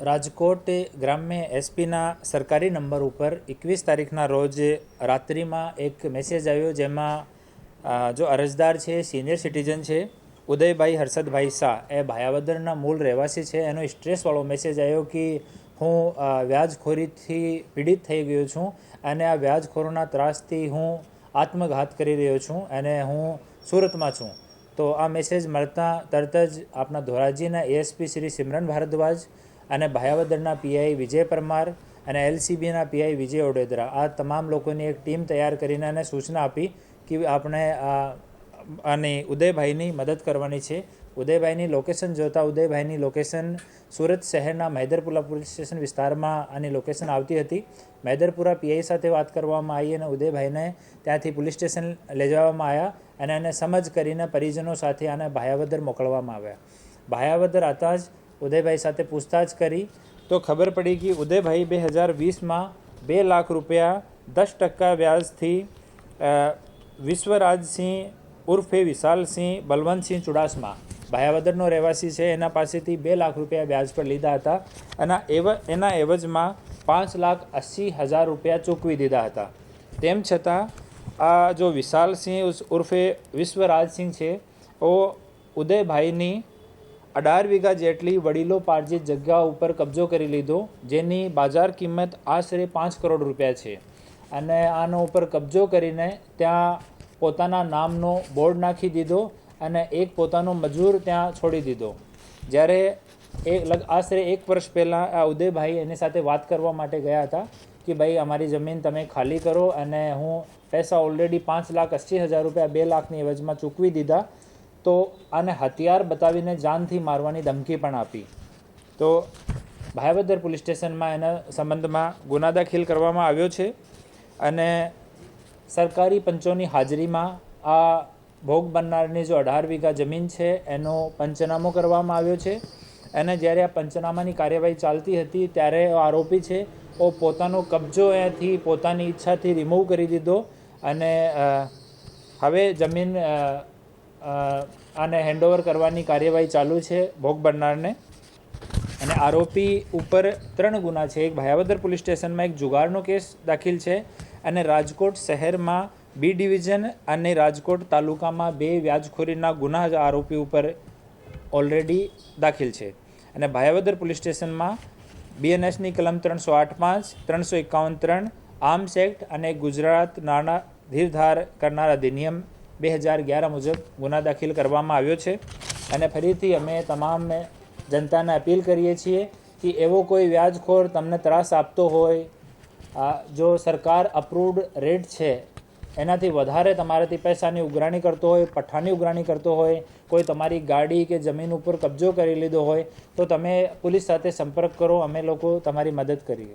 રાજકોટ ગ્રામ્ય એસપીના સરકારી નંબર ઉપર 21 તારીખના રોજ રાત્રિમાં એક મેસેજ આવ્યો, જેમાં જો અરજદાર છે સિનિયર સિટીઝન છે ઉદયભાઈ હર્ષદભાઈ શાહ, એ ભાયાવદરના મૂળ રહેવાસી છે. એનો સ્ટ્રેસવાળો મેસેજ આવ્યો કે હું વ્યાજખોરીથી પીડિત થઈ ગયો છું અને આ વ્યાજખોરોના ત્રાસથી હું આત્મઘાત કરી રહ્યો છું અને હું સુરતમાં છું. તો આ મેસેજ મળતા તરત જ આપણા ધોરાજીના એએસપી શ્રી સિમરન ભારદ્વાજ અને ભાયાવદરના પીઆઈ વિજય પરમાર અને એલસીબીના પીઆઈ વિજય ઓડેદરા, આ તમામ લોકોની એક ટીમ તૈયાર કરીને એને સૂચના આપી કે આપણે આની ઉદયભાઈની મદદ કરવાની છે. ઉદયભાઈની લોકેશન જોતાં ઉદયભાઈની લોકેશન સુરત શહેરના મહેદરપુરા પોલીસ સ્ટેશન વિસ્તારમાં આની લોકેશન આવતી હતી. મહેદરપુરા પીઆઈ સાથે વાત કરવામાં આવી અને ઉદયભાઈને ત્યાંથી પોલીસ સ્ટેશન લઈ જવામાં આવ્યા અને એને સમજ કરીને પરિજનો સાથે આને ભાયાવદર મોકલવામાં આવ્યા. ભાયાવદર આવતા જ ઉદયભાઈ સાથે પૂછતાછ કરી તો ખબર પડી કે ઉદયભાઈ 2020માં 2 લાખ રૂપિયા 10% વ્યાજથી વિશ્વરાજસિંહ ઉર્ફે વિશાલસિંહ બલવંતસિંહ ચુડાસમા, ભાયાવદરનો રહેવાસી છે, એના પાસેથી 2 લાખ રૂપિયા વ્યાજ પર લીધા હતા અને એના એવજમાં 5,80,000 રૂપિયા ચૂકવી દીધા હતા. તેમ છતાં આ જો વિશાલસિંહ ઉર્ફે વિશ્વરાજસિંહ છે, ઓ ઉદયભાઈની 18 વીઘા જેટલી વડીલો પાર્જિત જગ્યા ઉપર કબજો કરી લીધો, જેની બાજાર કિંમત આશરે 5 કરોડ રૂપિયા છે. અને આનો ઉપર કબજો કરીને ત્યાં પોતાના નામનો બોર્ડ નાખી દીધો અને એક પોતાનો મજૂર ત્યાં છોડી દીધો. જ્યારે આશરે 1 વર્ષ પહેલાં આ ઉદયભાઈ એની સાથે વાત કરવા માટે ગયા હતા કે ભાઈ અમારી જમીન તમે ખાલી કરો અને હું પૈસા ઓલરેડી 5,80,000 રૂપિયા 2 લાખની એવજમાં ચૂકવી દીધા, તો આને હથિયાર બતાવીને જાનથી મારવાની ધમકી પણ આપી. તો ભાયાવદર પોલીસ સ્ટેશનમાં એના સંબંધમાં ગુના દાખલ કરવામાં આવ્યો છે અને સરકારી પંચોની હાજરીમાં આ ભોગ બનનારની જો 18 વીઘા જમીન છે એનો પંચનામો કરવામાં આવ્યો છે. અને જ્યારે આ પંચનામાની કાર્યવાહી ચાલતી હતી ત્યારે આરોપી છે ઓ પોતાનો કબજો અહીંયાથી પોતાની ઈચ્છાથી રિમૂવ કરી દીધો અને હવે જમીન આને હેન્ડઓવર કરવાની કાર્યવાહી ચાલુ છે ભોગ બનનારને. અને આરોપી ઉપર 3 ગુના છે. એક ભાયાવદર પોલીસ સ્ટેશનમાં એક જુગારનો કેસ દાખલ છે અને રાજકોટ શહેરમાં બી ડિવિઝન અને રાજકોટ તાલુકામાં 2 વ્યાજખોરીના ગુના આરોપી ઉપર ઓલરેડી દાખલ છે. અને ભાયાવદર પોલીસ સ્ટેશનમાં બીએનએસની કલમ 308(5), 351(3), આર્મ્સ એક્ટ અને ગુજરાત નાણાં ધીરધાર કરનાર અધિનિયમ 2011 મુજબ ગુના દાખલ કરવામાં આવ્યો છે. અને ફરીથી અમે તમામ જનતાને અપીલ કરીએ છીએ કે એવો કોઈ વ્યાજખોર તમને ત્રાસ આપતો હોય, જો સરકાર અપ્રૂવડ રેટ છે એનાથી વધારે તમારાથી પૈસાની ઉઘરાણી કરતો હોય, પઠ્ઠાની ઉઘરાણી કરતો હોય, કોઈ તમારી ગાડી કે જમીન ઉપર કબજો કરી લીધો હોય, તો તમે પોલીસ સાથે સંપર્ક કરો, અમે લોકો તમારી મદદ કરીએ.